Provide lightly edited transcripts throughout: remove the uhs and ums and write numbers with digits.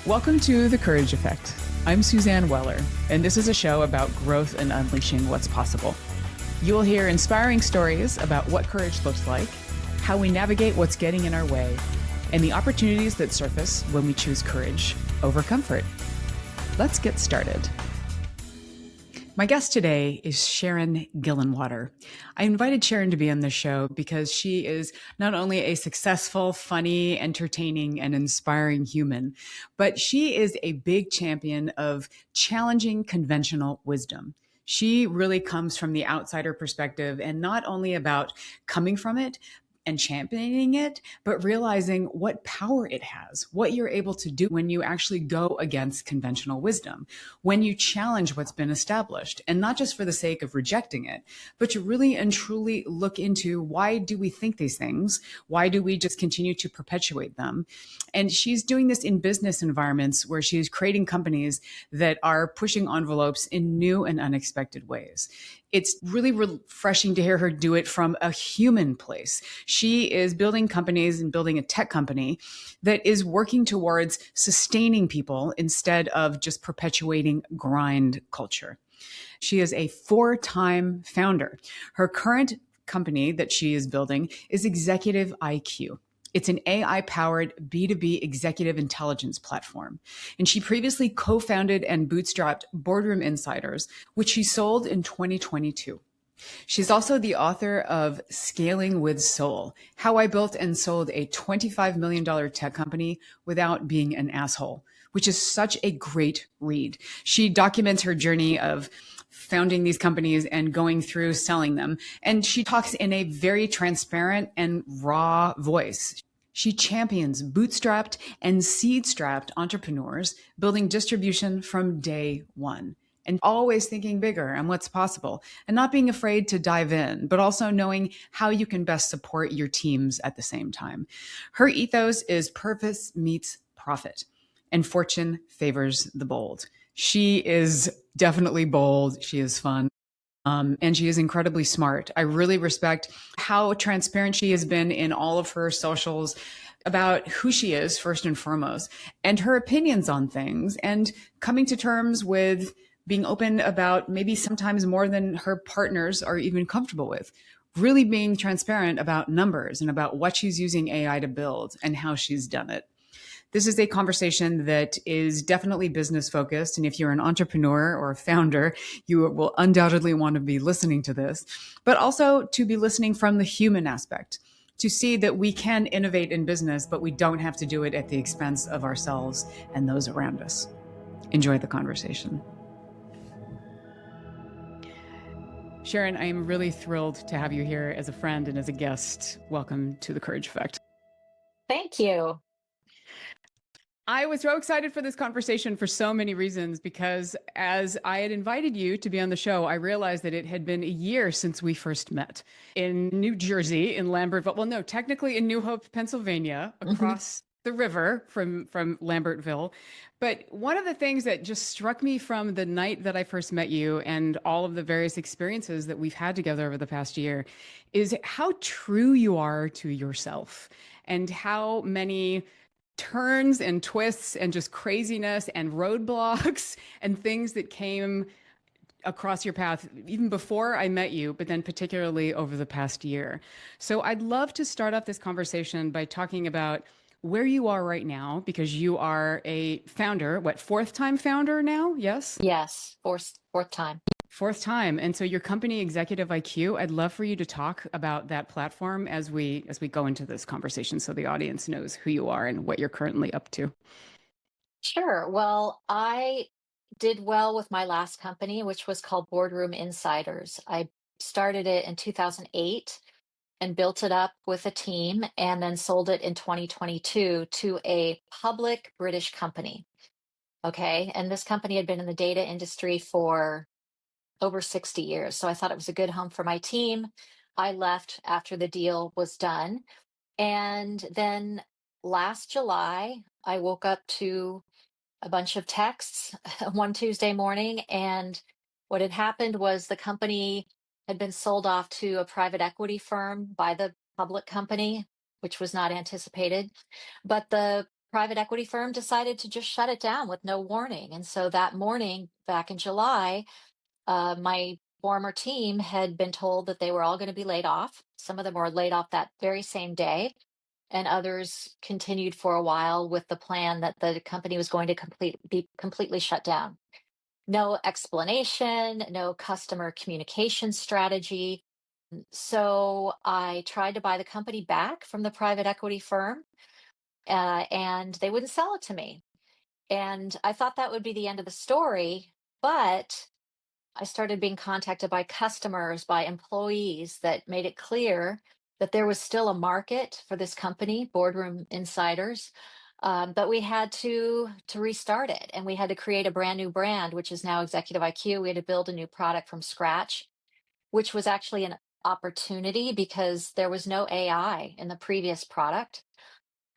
Welcome to The Courage Effect. I'm Suzanne Weller, and this is a show about growth and unleashing what's possible. You will hear inspiring stories about what courage looks like, how we navigate what's getting in our way, and the opportunities that surface when we choose courage over comfort. Let's get started. My guest today is Sharon Gillenwater. I invited Sharon to be on the show because she is not only a successful, funny, entertaining, and inspiring human, but she is a big champion of challenging conventional wisdom. She really comes from the outsider perspective and not only about coming from it and championing it, but realizing what power it has, what you're able to do when you actually go against conventional wisdom, when you challenge what's been established, and not just for the sake of rejecting it, but to really and truly look into why do we think these things? Why do we just continue to perpetuate them? And she's doing this in business environments where she's creating companies that are pushing envelopes in new and unexpected ways. It's really refreshing to hear her do it from a human place. She is building companies and building a tech company that is working towards sustaining people instead of just perpetuating grind culture. She is a 4-time founder. Her current company that she is building is ExecutiveIQ. It's an AI-powered B2B executive intelligence platform. And she previously co-founded and bootstrapped Boardroom Insiders, which she sold in 2022. She's also the author of Scaling with Soul, How I Built and Sold a $25 million tech company without being an asshole, which is such a great read. She documents her journey of founding these companies and going through selling them. And she talks in a very transparent and raw voice. She champions bootstrapped and seed-strapped entrepreneurs building distribution from day one and always thinking bigger and what's possible and not being afraid to dive in, but also knowing how you can best support your teams at the same time. Her ethos is purpose meets profit and fortune favors the bold. She is definitely bold. She is fun. And she is incredibly smart. I really respect how transparent she has been in all of her socials about who she is, first and foremost, and her opinions on things, and coming to terms with being open about maybe sometimes more than her partners are even comfortable with. Really being transparent about numbers and about what she's using AI to build and how she's done it. This is a conversation that is definitely business focused. And if you're an entrepreneur or a founder, you will undoubtedly want to be listening to this, but also to be listening from the human aspect, to see that we can innovate in business, but we don't have to do it at the expense of ourselves and those around us. Enjoy the conversation. Sharon, I am really thrilled to have you here as a friend and as a guest. Welcome to The Courage Effect. Thank you. I was so excited for this conversation for so many reasons, because as I had invited you to be on the show, I realized that it had been a year since we first met in New Jersey, in Lambertville. Well, no, technically in New Hope, Pennsylvania, across the river from Lambertville. But one of the things that just struck me from the night that I first met you and all of the various experiences that we've had together over the past year is how true you are to yourself and how many turns and twists and just craziness and roadblocks and things that came across your path even before I met you, but then particularly over the past year. So I'd love to start off this conversation by talking about where you are right now, because you are a founder, fourth time founder now? Yes? Yes, fourth time. Fourth time. And so your company, ExecutiveIQ, I'd love for you to talk about that platform as we go into this conversation so the audience knows who you are and what you're currently up to. Sure. Well, I did well with my last company, which was called Boardroom Insiders. I started it in 2008 and built it up with a team and then sold it in 2022 to a public British company. Okay. And this company had been in the data industry for over 60 years. So I thought it was a good home for my team. I left after the deal was done. And then last July, I woke up to a bunch of texts one Tuesday morning. And what had happened was the company had been sold off to a private equity firm by the public company, which was not anticipated. But the private equity firm decided to just shut it down with no warning. And so that morning, back in July, my former team had been told that they were all going to be laid off. Some of them were laid off that very same day, and others continued for a while with the plan that the company was going to be completely shut down. No explanation, no customer communication strategy. So I tried to buy the company back from the private equity firm, and they wouldn't sell it to me. And I thought that would be the end of the story, but I started being contacted by customers, by employees that made it clear that there was still a market for this company, Boardroom Insiders. But we had to restart it, and we had to create a brand new brand, which is now Executive IQ. We had to build a new product from scratch, which was actually an opportunity because there was no AI in the previous product.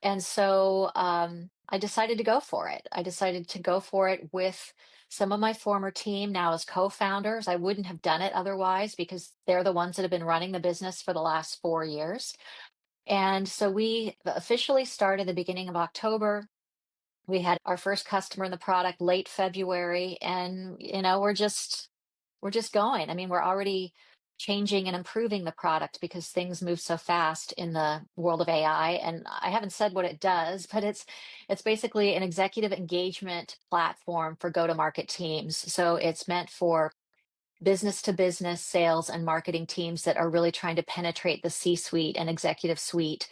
And so I decided to go for it. I decided to go for it with some of my former team now as co-founders. I wouldn't have done it otherwise because they're the ones that have been running the business for the last 4 years. And so we officially started the beginning of October. We had our first customer in the product late February, and we're just going. I mean, we're already changing and improving the product because things move so fast in the world of AI. And I haven't said what it does, but it's basically an executive engagement platform for go-to-market teams. So it's meant for business to business sales and marketing teams that are really trying to penetrate the C-suite and executive suite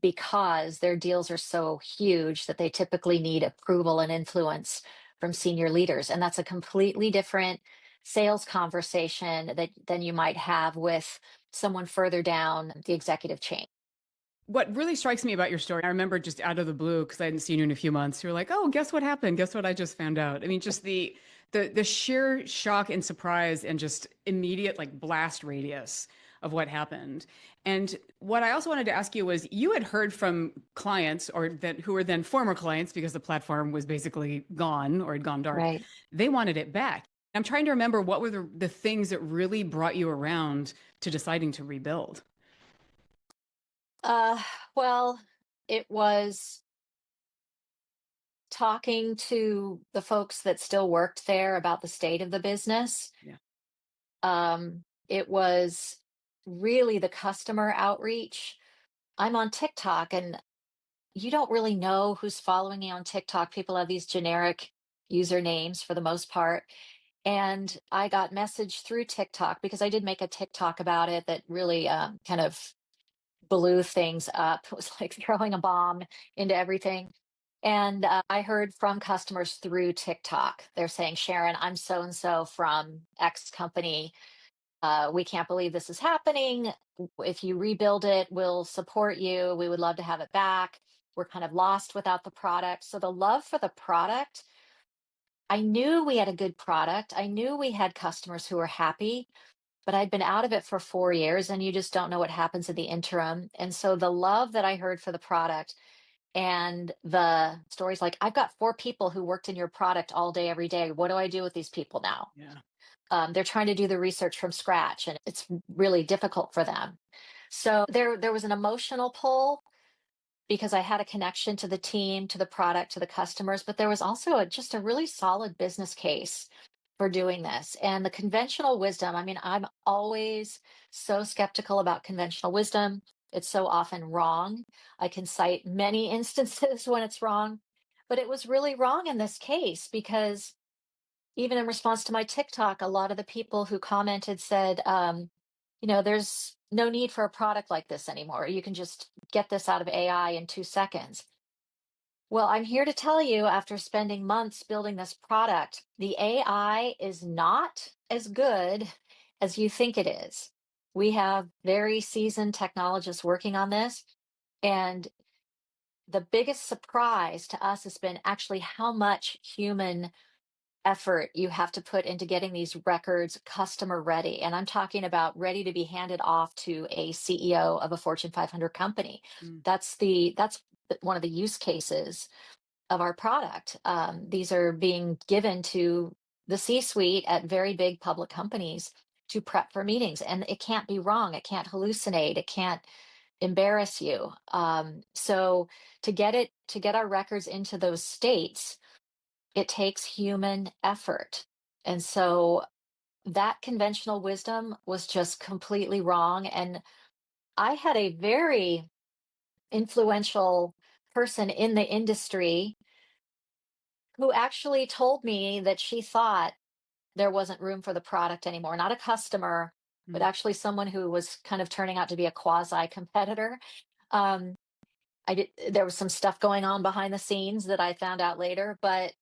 because their deals are so huge that they typically need approval and influence from senior leaders. And that's a completely different sales conversation than you might have with someone further down the executive chain. What really strikes me about your story, I remember just out of the blue, because I hadn't seen you in a few months, you're like, oh, guess what happened? Guess what I just found out? I mean, just the sheer shock and surprise and just immediate like blast radius of what happened. And what I also wanted to ask you was you had heard from clients or that who were then former clients because the platform was basically gone or had gone dark. Right. They wanted it back. I'm trying to remember what were the things that really brought you around to deciding to rebuild. Uh, well, it was talking to the folks that still worked there about the state of the business. Yeah. It was really the customer outreach. I'm on TikTok, and you don't really know who's following you on TikTok. People have these generic usernames for the most part. And I got messaged through TikTok because I did make a TikTok about it that really kind of blew things up. It was like throwing a bomb into everything. And I heard from customers through TikTok. They're saying, Sharon, I'm so and so from X company. We can't believe this is happening. If you rebuild it, we'll support you. We would love to have it back. We're kind of lost without the product. So the love for the product, I knew we had a good product. I knew we had customers who were happy, but I'd been out of it for 4 years and you just don't know what happens in the interim. And so the love that I heard for the product and the stories like, I've got 4 people who worked in your product all day, every day. What do I do with these people now? Yeah. They're trying to do the research from scratch and it's really difficult for them. So there was an emotional pull because I had a connection to the team, to the product, to the customers, but there was also just a really solid business case for doing this. And the conventional wisdom, I mean, I'm always so skeptical about conventional wisdom. It's so often wrong. I can cite many instances when it's wrong, but it was really wrong in this case because even in response to my TikTok, a lot of the people who commented said, there's no need for a product like this anymore. You can just get this out of AI in 2 seconds. Well, I'm here to tell you, after spending months building this product, the AI is not as good as you think it is. We have very seasoned technologists working on this. And the biggest surprise to us has been actually how much human effort you have to put into getting these records customer ready. And I'm talking about ready to be handed off to a CEO of a Fortune 500 company. Mm. That's one of the use cases of our product. These are being given to the C-suite at very big public companies to prep for meetings, and it can't be wrong. It can't hallucinate. embarrass you. So to get our records into those states, it takes human effort. And so that conventional wisdom was just completely wrong. And I had a very influential person in the industry who actually told me that she thought there wasn't room for the product anymore. Not a customer, but Mm. actually someone who was kind of turning out to be a quasi competitor. Um, there was some stuff going on behind the scenes that I found out later, but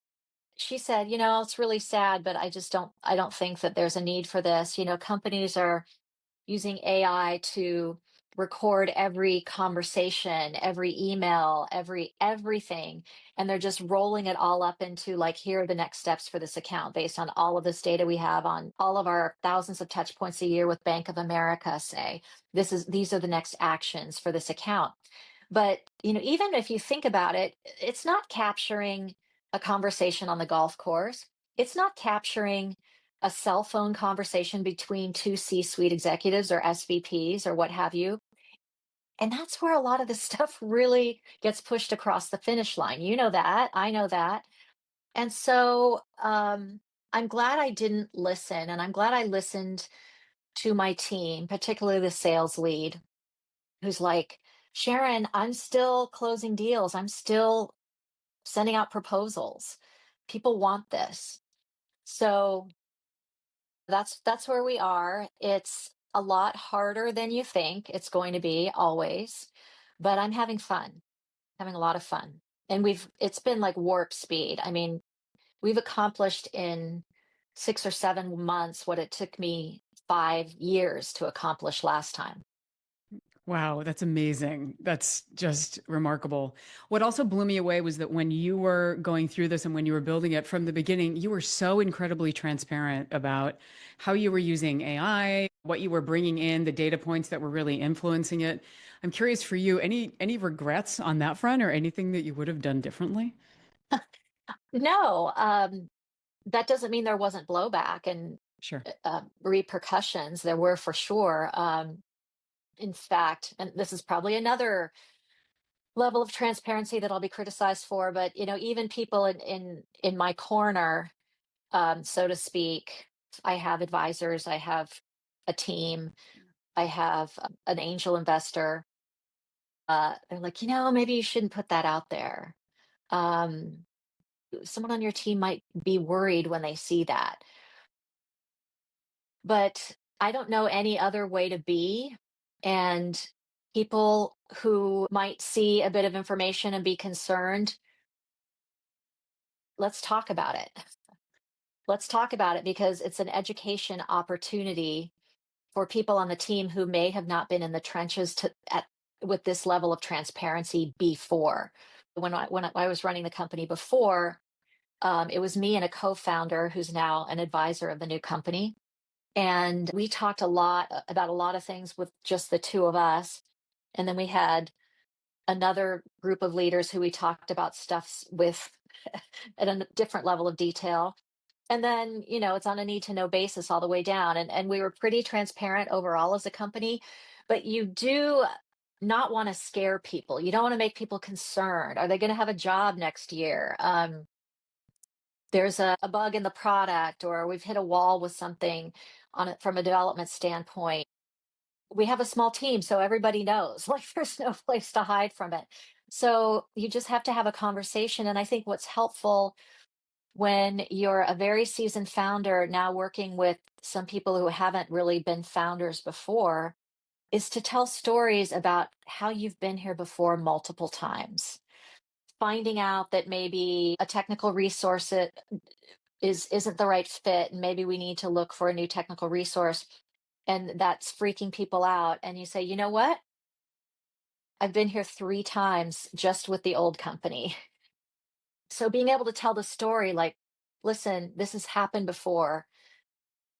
she said, it's really sad, but I don't think that there's a need for this. Companies are using AI to record every conversation, every email, everything, and they're just rolling it all up into like, here are the next steps for this account based on all of this data we have on all of our thousands of touch points a year with Bank of America. Say these are the next actions for this account. But even if you think about it, it's not capturing a conversation on the golf course. It's not capturing a cell phone conversation between two C-suite executives or SVPs or what have you. And that's where a lot of this stuff really gets pushed across the finish line. You know that. I know that. And so I'm glad I didn't listen. And I'm glad I listened to my team, particularly the sales lead, who's like, Sharon, I'm still closing deals. I'm still sending out proposals. People want this. So that's where we are. It's a lot harder than you think it's going to be always, but I'm having fun, having a lot of fun. And it's been like warp speed. I mean, we've accomplished in 6 or 7 months what it took me 5 years to accomplish last time. Wow, that's amazing. That's just remarkable. What also blew me away was that when you were going through this and when you were building it from the beginning, you were so incredibly transparent about how you were using AI, what you were bringing in, the data points that were really influencing it. I'm curious for you, any regrets on that front or anything that you would have done differently? No, that doesn't mean there wasn't blowback and Sure. repercussions. There were for sure. In fact, and this is probably another level of transparency that I'll be criticized for, but even people in my corner, so to speak, I have advisors, I have a team, I have an angel investor. They're like, maybe you shouldn't put that out there. Um, Someone on your team might be worried when they see that. But I don't know any other way to be. And people who might see a bit of information and be concerned, let's talk about it. Let's talk about it because it's an education opportunity for people on the team who may have not been in the trenches with this level of transparency before. When I was running the company before, it was me and a co-founder who's now an advisor of the new company. And we talked a lot about a lot of things with just the two of us. And then we had another group of leaders who we talked about stuff with at a different level of detail. And then, it's on a need to know basis all the way down. And we were pretty transparent overall as a company, but you do not want to scare people. You don't want to make people concerned. Are they going to have a job next year? There's a bug in the product, or we've hit a wall with something on it from a development standpoint. We have a small team, so everybody knows, like, there's no place to hide from it. So you just have to have a conversation. And I think what's helpful when you're a very seasoned founder now working with some people who haven't really been founders before is to tell stories about how you've been here before multiple times. Finding out that maybe a technical resource isn't the right fit, and maybe we need to look for a new technical resource, and that's freaking people out. And you say, you know what? I've been here 3 times just with the old company. So being able to tell the story like, listen, this has happened before.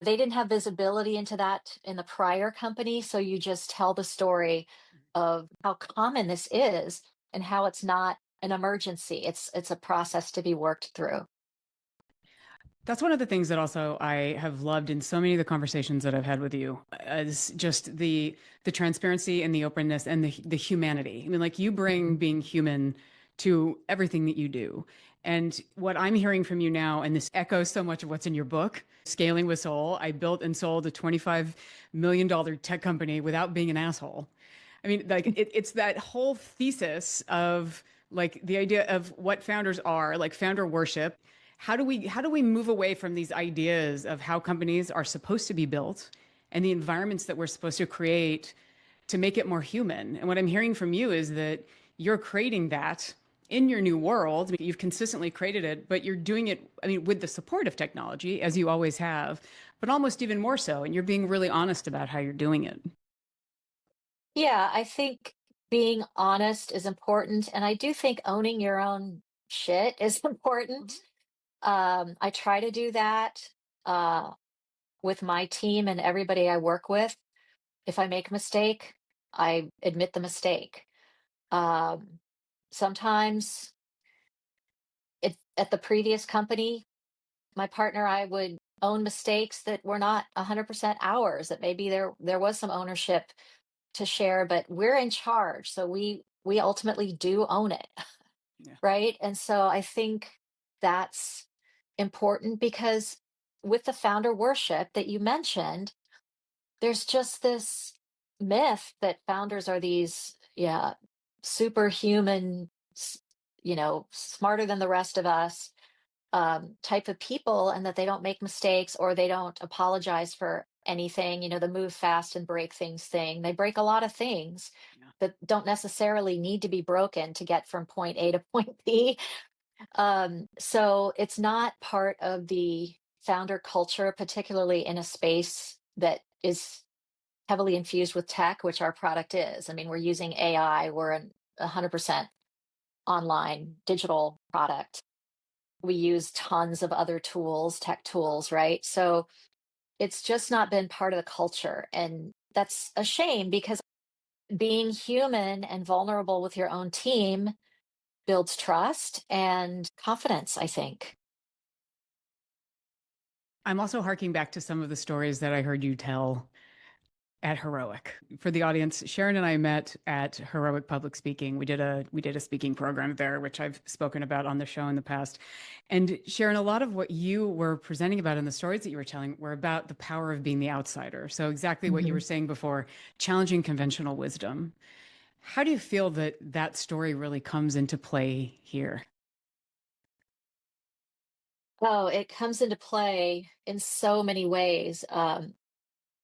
They didn't have visibility into that in the prior company. So you just tell the story of how common this is and how it's not an emergency. It's a process to be worked through. That's one of the things that also I have loved in so many of the conversations that I've had with you is just the transparency and the openness and the humanity. I mean, like you bring being human to everything that you do. And what I'm hearing from you now, and this echoes so much of what's in your book, Scaling with Soul. I built and sold a $25 million tech company without being an asshole. I mean, like it's that whole thesis of like the idea of what founders are, like founder worship. How do we move away from these ideas of how companies are supposed to be built and the environments that we're supposed to create to make it more human? And what I'm hearing from you is that you're creating that in your new world. You've consistently created it, but you're doing it, I mean, with the support of technology, as you always have, but almost even more so. And you're being really honest about how you're doing it. Yeah, I think being honest is important, and I do think owning your own shit is important. I try to do that uh, with my team and everybody I work with. If I make a mistake, I admit the mistake. Um, Sometimes at the previous company, my partner, I would own mistakes that were not 100% ours, that maybe there was some ownership to share, but we're in charge. So we ultimately do own it, Yeah. right? And so I think that's important because with the founder worship that you mentioned, there's just this myth that founders are these, yeah, superhuman, smarter than the rest of us type of people, and that they don't make mistakes or they don't apologize for anything. The move fast and break things thing. They break a lot of things Yeah. that don't necessarily need to be broken to get from point A to point B. So it's not part of the founder culture, particularly in a space that is heavily infused with tech, which our product is. I mean, we're using AI, we're a 100% online digital product. We use tons of other tools, tech tools, right? So it's just not been part of the culture. And that's a shame because being human and vulnerable with your own team builds trust and confidence, I think. I'm also harking back to some of the stories that I heard you tell at Heroic. For the audience, Sharon and I met at Heroic Public Speaking. We did a speaking program there, which I've spoken about on the show in the past. And Sharon, a lot of what you were presenting about in the stories that you were telling were about the power of being the outsider. So exactly what you were Mhm. saying before, challenging conventional wisdom. How do you feel that that story really comes into play here? Oh, it comes into play in so many ways.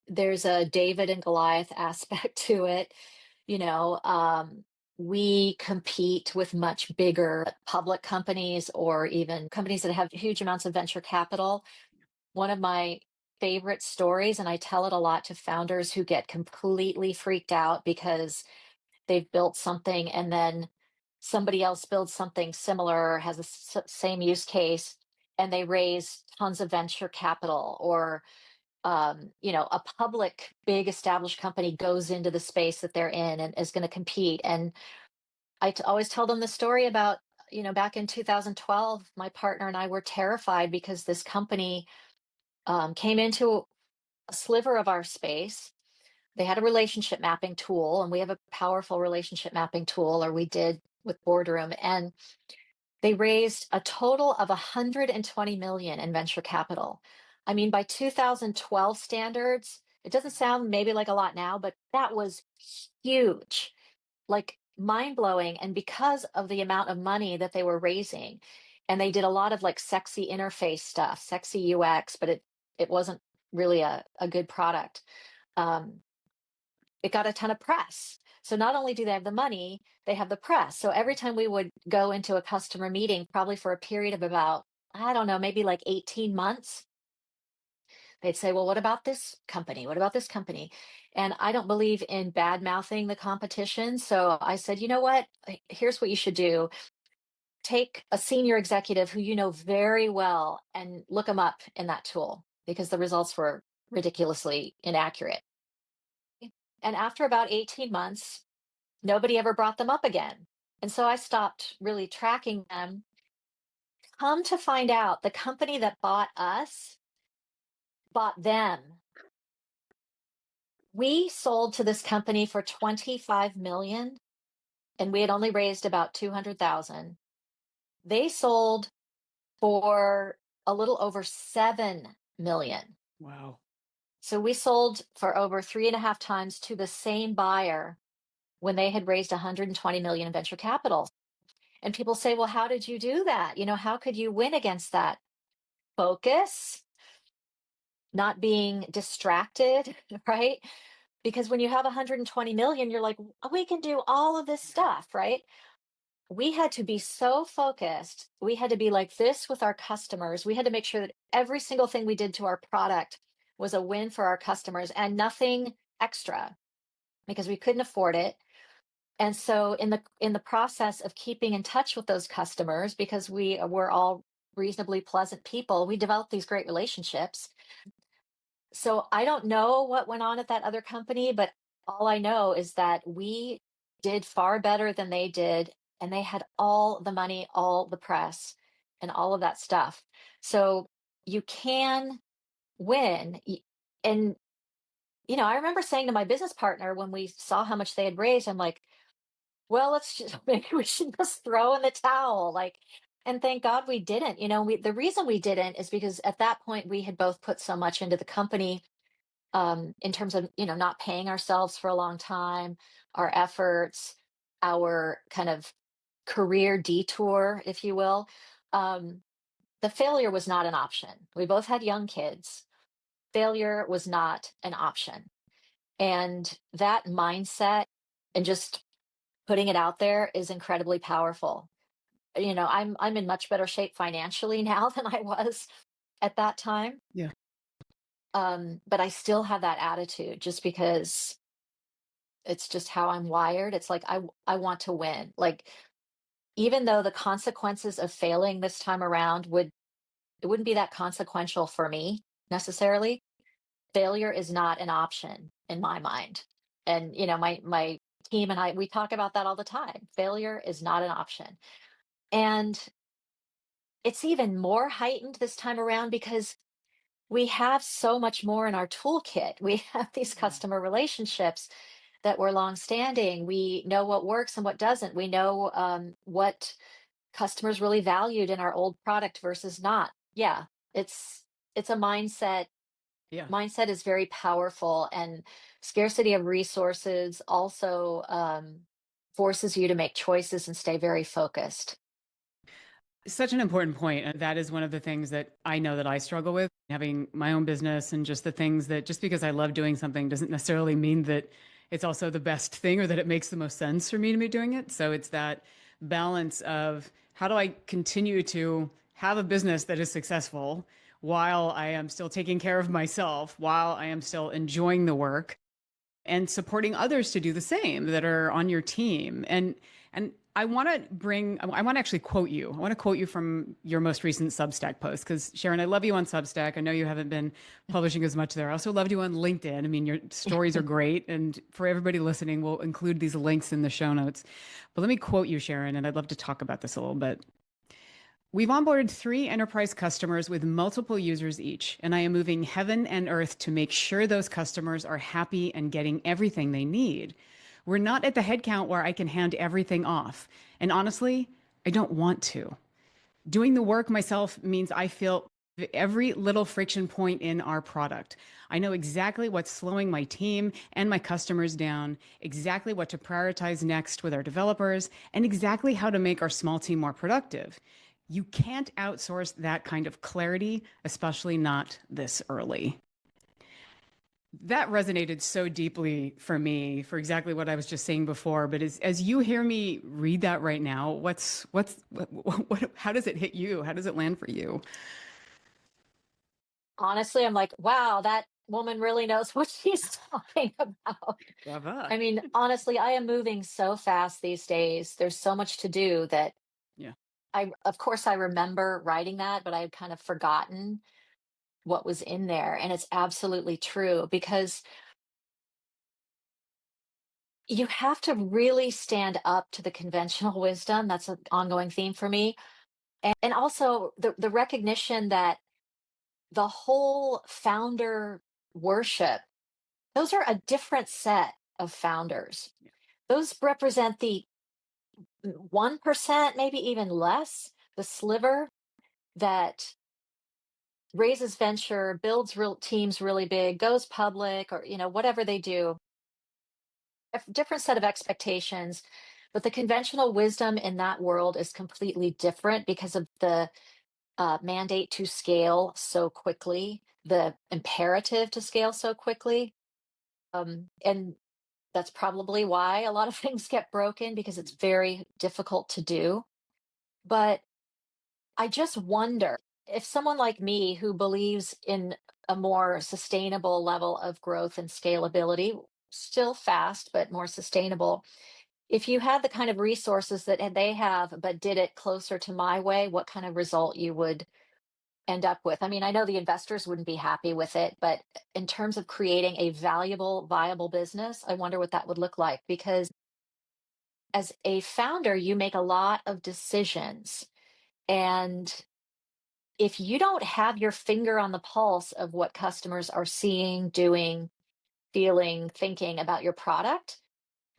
There's a David and Goliath aspect to it. You know, um, we compete with much bigger public companies or even companies that have huge amounts of venture capital. One of my favorite stories, and I tell it a lot to founders who get completely freaked out because they've built something and then somebody else builds something similar, has the same use case, and they raise tons of venture capital, or a public big established company goes into the space that they're in and is going to compete. And always tell them the story about, back in 2012, my partner and I were terrified because this company came into a sliver of our space. They had a relationship mapping tool, and we have a powerful relationship mapping tool, or we did with Boardroom. And they raised a total of 120 million in venture capital. I mean, by 2012 standards, it doesn't sound maybe like a lot now, but that was huge, like mind blowing. And because of the amount of money that they were raising, and they did a lot of like sexy interface stuff, sexy UX, but it wasn't really a good product. Um, it got a ton of press. So not only do they have the money, they have the press. So every time we would go into a customer meeting, probably for a period of about, I don't know, maybe like 18 months, they'd say, well, what about this company? What about this company? And I don't believe in bad mouthing the competition. So I said, you know what? Here's what you should do. Take a senior executive who you know very well and look them up in that tool because the results were ridiculously inaccurate. And after about 18 months, nobody ever brought them up again. And so I stopped really tracking them. Come to find out, the company that bought us bought them. We sold to this company for 25 million and we had only raised about 200,000. They sold for a little over 7 million. Wow. So we sold for over 3.5 times to the same buyer when they had raised 120 million in venture capital. And people say, well, how did you do that? How could you win against that? Focus, not being distracted, right? Because when you have 120 million, you're like, we can do all of this stuff, right? We had to be so focused. We had to be like this with our customers. We had to make sure that every single thing we did to our product was a win for our customers and nothing extra because we couldn't afford it. And so in the process of keeping in touch with those customers, because we were all reasonably pleasant people, we developed these great relationships. So I don't know what went on at that other company, but all I know is that we did far better than they did, and they had all the money, all the press, and all of that stuff. So you can win. And, I remember saying to my business partner when we saw how much they had raised, I'm like, well, let's just maybe we should just throw in the towel. And thank God we didn't. The reason we didn't is because at that point we had both put so much into the company in terms of not paying ourselves for a long time, our efforts, our kind of career detour, if you will. um, the failure was not an option. We both had young kids. Failure was not an option. And that mindset and just putting it out there is incredibly powerful. I'm in much better shape financially now than I was at that time. Yeah. But I still have that attitude just because it's just how I'm wired. It's like I want to win. Like even though the consequences of failing this time around it wouldn't be that consequential for me necessarily. Failure is not an option in my mind. And my team and I, we talk about that all the time. Failure is not an option. And it's even more heightened this time around because we have so much more in our toolkit. We have these Yeah. customer relationships that were longstanding. We know what works and what doesn't. We know what customers really valued in our old product versus not. Yeah, it's a mindset. Yeah. Mindset is very powerful, and scarcity of resources also forces you to make choices and stay very focused. Such an important point. And that is one of the things that I know that I struggle with, having my own business and just the things that just because I love doing something doesn't necessarily mean that it's also the best thing or that it makes the most sense for me to be doing it. So it's that balance of how do I continue to have a business that is successful while I am still taking care of myself, while I am still enjoying the work and supporting others to do the same that are on your team. And I want to actually quote you. I want to quote you from your most recent Substack post because Sharon, I love you on Substack. I know you haven't been publishing as much there. I also loved you on LinkedIn. I mean, your stories are great. And for everybody listening, we'll include these links in the show notes. But let me quote you, Sharon, and I'd love to talk about this a little bit. We've onboarded 3 enterprise customers with multiple users each, and I am moving heaven and earth to make sure those customers are happy and getting everything they need. We're not at the headcount where I can hand everything off. And honestly, I don't want to. Doing the work myself means I feel every little friction point in our product. I know exactly what's slowing my team and my customers down, exactly what to prioritize next with our developers, and exactly how to make our small team more productive. You can't outsource that kind of clarity, especially not this early. That resonated so deeply for me for exactly what I was just saying before. But as you hear me read that right now, how does it hit you? How does it land for you? Honestly, I'm like, wow, that woman really knows what she's talking about. Brava. I mean, honestly, I am moving so fast these days. There's so much to do that Yeah. of course, I remember writing that, but I had kind of forgotten what was in there. And it's absolutely true because you have to really stand up to the conventional wisdom. That's an ongoing theme for me. And also the recognition that the whole founder worship, those are a different set of founders. Yeah. Those represent the 1%, maybe even less, the sliver that raises venture, builds real teams really big, goes public, or whatever they do. A different set of expectations, but the conventional wisdom in that world is completely different because of the mandate to scale so quickly, the imperative to scale so quickly. And that's probably why a lot of things get broken because it's very difficult to do. But I just wonder if someone like me who believes in a more sustainable level of growth and scalability, still fast, but more sustainable, if you had the kind of resources that they have, but did it closer to my way, what kind of result you would end up with? I mean, I know the investors wouldn't be happy with it, but in terms of creating a valuable, viable business, I wonder what that would look like. Because as a founder, you make a lot of decisions. And if you don't have your finger on the pulse of what customers are seeing, doing, feeling, thinking about your product,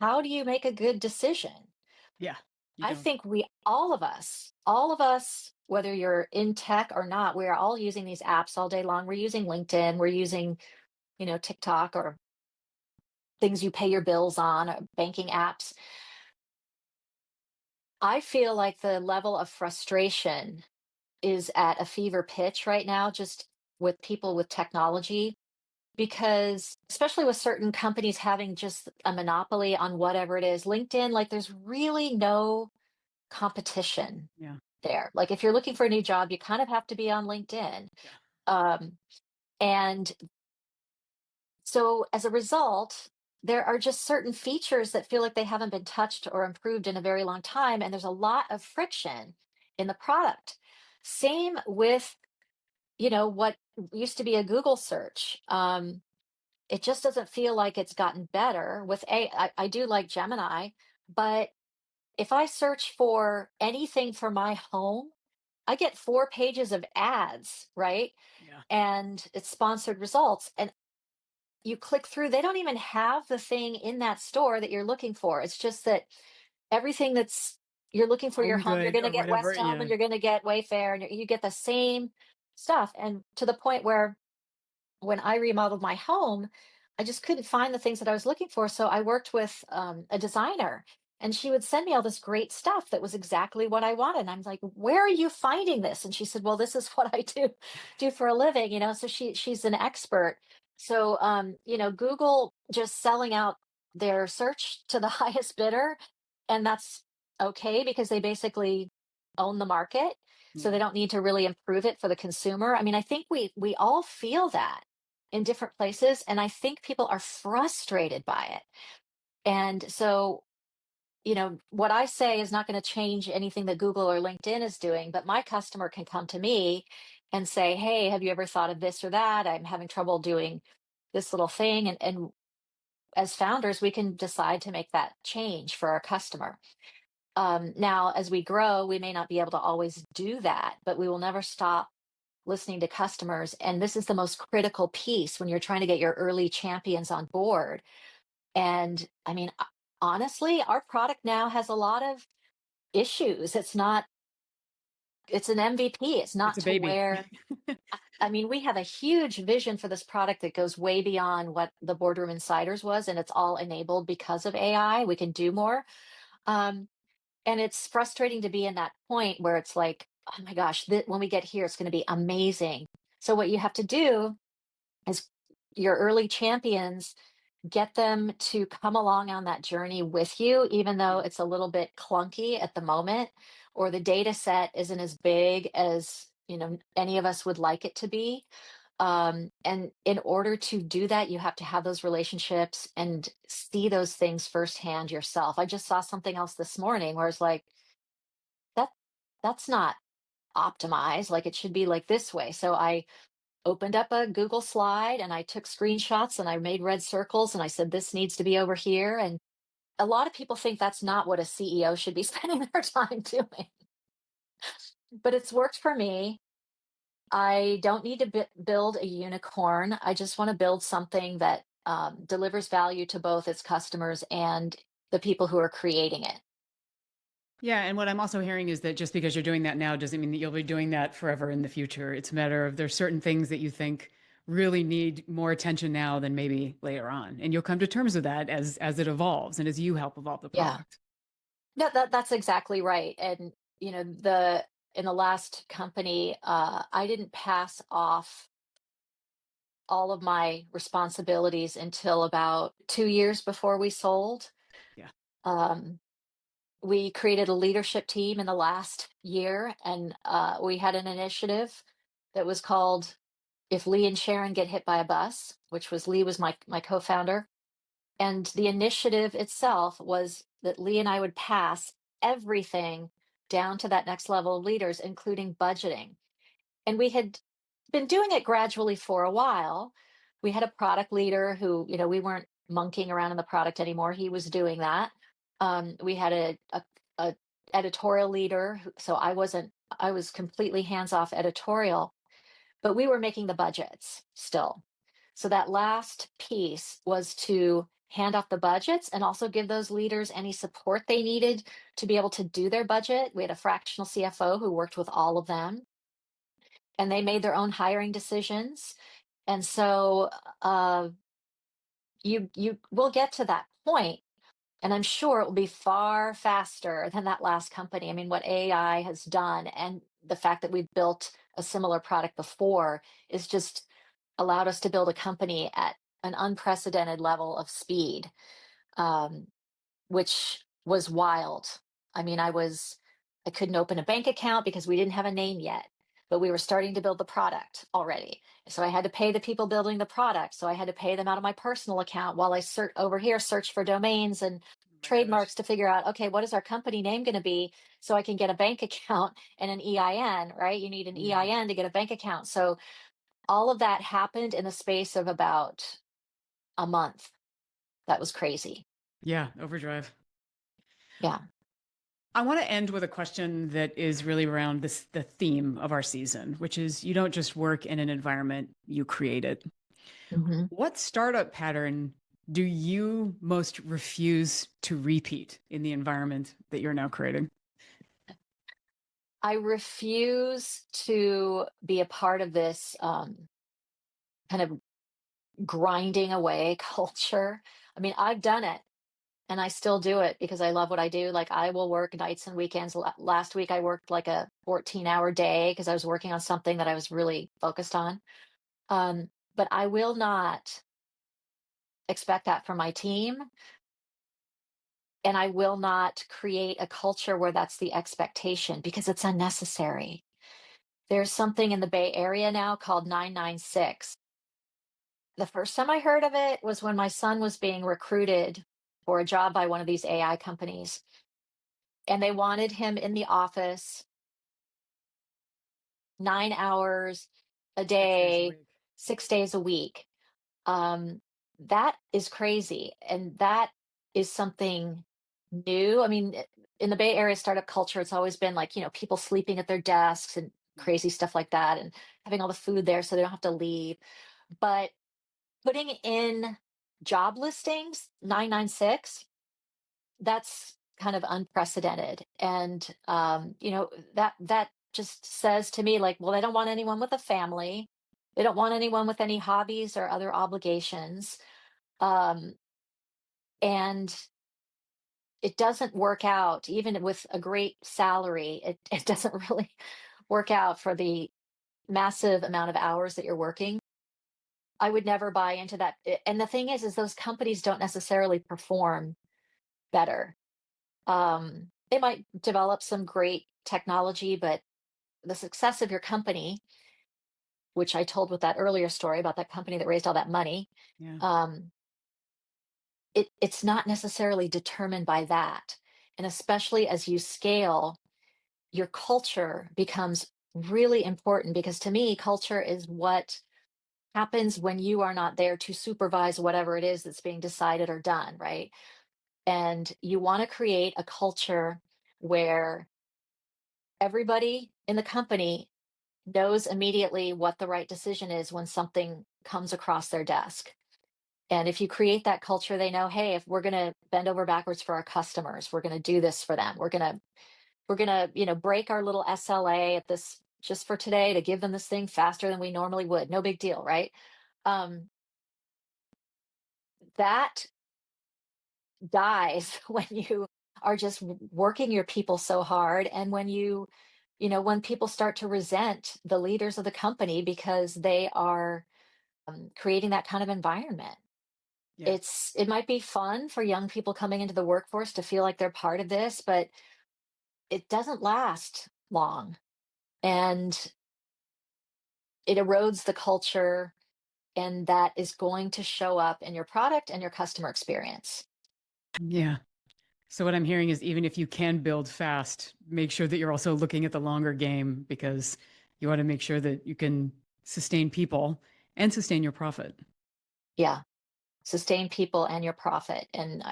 how do you make a good decision? Yeah. You I don't. think all of us, whether you're in tech or not, we are all using these apps all day long. We're using LinkedIn, we're using, TikTok or things you pay your bills on, or banking apps. I feel like the level of frustration is at a fever pitch right now, just with people with technology, because especially with certain companies having just a monopoly on whatever it is, LinkedIn, like there's really no competition Yeah. there. Like if you're looking for a new job, you kind of have to be on LinkedIn. Yeah. Um, and so as a result, there are just certain features that feel like they haven't been touched or improved in a very long time. And there's a lot of friction in the product. Same with, what used to be a Google search. It just doesn't feel like it's gotten better with I do like Gemini, but if I search for anything for my home, I get 4 pages of ads, right? Yeah. And it's sponsored results. And you click through, they don't even have the thing in that store that you're looking for. It's just that everything that's you're looking for your Home home, you're good going to or get whatever. West Elm Yeah. and you're going to get Wayfair and you get the same stuff. And to the point where when I remodeled my home, I just couldn't find the things that I was looking for. So I worked with a designer, and she would send me all this great stuff that was exactly what I wanted. And I'm like, "Where are you finding this?" And she said, "Well, this is what I do for a living." So she's an expert. So Google just selling out their search to the highest bidder, and that's okay because they basically own the market. So they Yeah. don't need to really improve it for the consumer. I mean, I think we all feel that in different places. And I think people are frustrated by it. And so, what I say is not going to change anything that Google or LinkedIn is doing, but my customer can come to me and say, "Hey, have you ever thought of this or that? I'm having trouble doing this little thing." And as founders, we can decide to make that change for our customer. Now, as we grow, we may not be able to always do that, but we will never stop listening to customers. And this is the most critical piece when you're trying to get your early champions on board. And I mean, honestly, our product now has a lot of issues. It's an MVP. It's It's not a to baby. where, I mean, we have a huge vision for this product that goes way beyond what the Boardroom Insiders was, and it's all enabled because of AI. We can do more. Um, and it's frustrating to be in that point where it's like, oh my gosh, when we get here, it's going to be amazing. So, what you have to do is your early champions, get them to come along on that journey with you, even though Yeah. it's a little bit clunky at the moment, or the data set isn't as big as any of us would like it to be. And in order to do that, you have to have those relationships and see those things firsthand yourself. I just saw something else this morning where it's like, that that's not optimized. Like it should be like this way. So I opened up a Google slide and I took screenshots and I made red circles and I said, this needs to be over here. And a lot of people think that's not what a CEO should be spending their time doing. but it's worked for me. I don't need to build a unicorn. I just want to build something that delivers value to both its customers and the people who are creating it. Yeah, and what I'm also hearing is that just because you're doing that now doesn't mean that you'll be doing that forever in the future. It's a matter of there's certain things that you think really need more attention now than maybe later on. And you'll come to terms with that as it evolves and as you help evolve the Yeah. product. No, that's exactly right. And the in the last company, I didn't pass off all of my responsibilities until about 2 years before we sold. Yeah. Um, we created a leadership team in the last year, and we had an initiative that was called "If Lee and Sharon Get Hit by a Bus," which was Lee was my co-founder, and the initiative itself was that Lee and I would pass everything down to that next level of leaders, including budgeting. And we had been doing it gradually for a while. We had a product leader who, we weren't monkeying around in the product anymore. He was doing that. We had a editorial leader, so I was completely hands off editorial, but we were making the budgets still. So that last piece was to hand off the budgets and also give those leaders any support they needed to be able to do their budget. We had a fractional CFO who worked with all of them, and they made their own hiring decisions. And so uh, you will get to that point, and I'm sure it will be far faster than that last company. I mean, what AI has done and the fact that we've built a similar product before is just allowed us to build a company at an unprecedented level of speed. Um, which was wild. I mean, I couldn't open a bank account because we didn't have a name yet, but we were starting to build the product already. So I had to pay the people building the product. So I had to pay them out of my personal account while I search for domains and Oh my gosh. trademarks to figure out, okay, what is our company name going to be so I can get a bank account and an EIN, right? You need an Yeah. EIN to get a bank account. So all of that happened in the space of about a month. That was crazy. Yeah. Overdrive. Yeah. I want to end with a question that is really around the theme of our season, which is you don't just work in an environment, you create it. Mhm. What startup pattern do you most refuse to repeat in the environment that you're now creating? I refuse to be a part of this kind of grinding away culture. I mean, I've done it and I still do it because I love what I do. Like, I will work nights and weekends. Last week, I worked like a 14-hour day because I was working on something that I was really focused on. But I will not expect that from my team. And I will not create a culture where that's the expectation because it's unnecessary. There's something in the Bay Area now called 996. The first time I heard of it was when my son was being recruited for a job by one of these AI companies, and they wanted him in the office 9 hours a 6 days a day, week. 6 days a week. Um, that is crazy, and that is something new. I mean, in the Bay Area startup culture, it's always been like, people sleeping at their desks and Yeah. crazy stuff like that, and having all the food there so they don't have to leave. But putting in job listings, 996, that's kind of unprecedented. And that just says to me, like, well, they don't want anyone with a family. They don't want anyone with any hobbies or other obligations. Um, and it doesn't work out, even with a great salary, it doesn't really work out for the massive amount of hours that you're working. I would never buy into that. And the thing is those companies don't necessarily perform better. They might develop some great technology, but the success of your company, which I told with that earlier story about that company that raised all that money, Yeah. um, it's not necessarily determined by that. And especially as you scale, your culture becomes really important because to me, culture is what happens when you are not there to supervise whatever it is that's being decided or done, right? And you want to create a culture where everybody in the company knows immediately what the right decision is when something comes across their desk. And if you create that culture, they know, hey, if we're going to bend over backwards for our customers, we're going to do this for them. We're going to, break our little SLA at this just for today to give them this thing faster than we normally would. No big deal, right? Um, that dies when you are just working your people so hard, and when when people start to resent the leaders of the company because they are creating that kind of environment. Yeah. It might be fun for young people coming into the workforce to feel like they're part of this, but it doesn't last long, and it erodes the culture, and that is going to show up in your product and your customer experience. Yeah. So what I'm hearing is even if you can build fast, make sure that you're also looking at the longer game because you want to make sure that you can sustain people and sustain your profit. Yeah, sustain people and your profit. And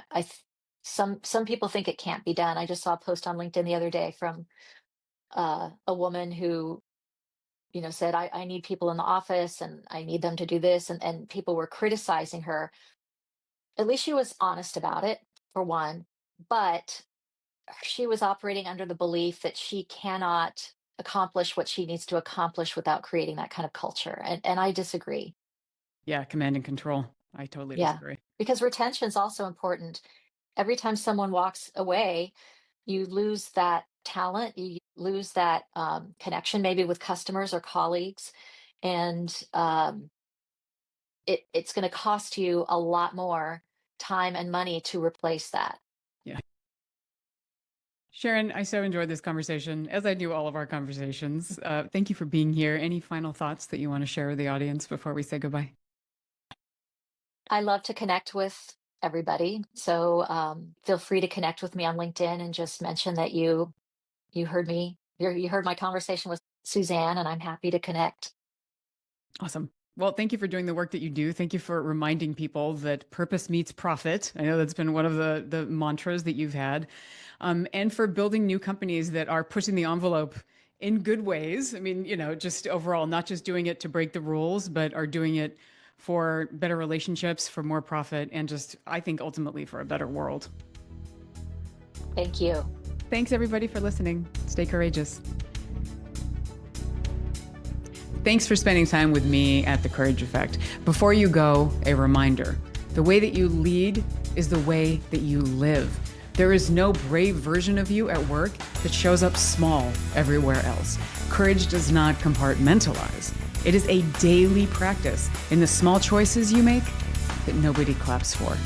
some people think it can't be done. I just saw a post on LinkedIn the other day from a woman who said, I need people in the office and I need them to do this, and people were criticizing her. At least she was honest about it, for one, but she was operating under the belief that she cannot accomplish what she needs to accomplish without creating that kind of culture. And I disagree. Yeah, command and control. I totally Yeah. disagree. Because retention is also important. Every time someone walks away, you lose that talent, you lose that connection, maybe with customers or colleagues. And it's going to cost you a lot more time and money to replace that. Yeah. Sharon, I so enjoyed this conversation, as I do all of our conversations. Thank you for being here. Any final thoughts that you want to share with the audience before we say goodbye? I love to connect with everybody. So feel free to connect with me on LinkedIn and just mention that you heard me. You heard my conversation with Suzanne, and I'm happy to connect. Awesome. Well, thank you for doing the work that you do. Thank you for reminding people that purpose meets profit. I know that's been one of the mantras that you've had, and for building new companies that are pushing the envelope in good ways. I mean, just overall, not just doing it to break the rules, but are doing it for better relationships, for more profit, and just, I think, ultimately for a better world. Thank you. Thanks, everybody, for listening. Stay courageous. Thanks for spending time with me at The Courage Effect. Before you go, a reminder. The way that you lead is the way that you live. There is no brave version of you at work that shows up small everywhere else. Courage does not compartmentalize. It is a daily practice in the small choices you make that nobody claps for.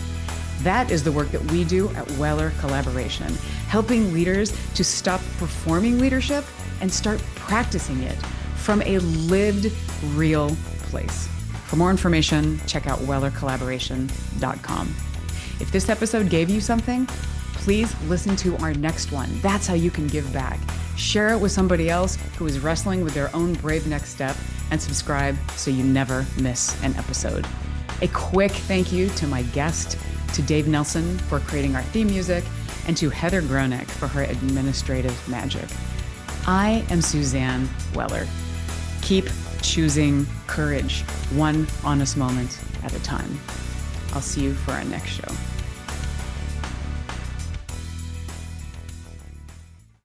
That is the work that we do at Weller Collaboration, helping leaders to stop performing leadership and start practicing it from a lived, real place. For more information, check out wellercollaboration.com. If this episode gave you something, please listen to our next one. That's how you can give back. Share it with somebody else who is wrestling with their own brave next step, and subscribe so you never miss an episode. A quick thank you to my guest, to Dave Nelson for creating our theme music, and to Heather Gronick for her administrative magic. I am Suzanne Weller. Keep choosing courage, one honest moment at a time. I'll see you for our next show.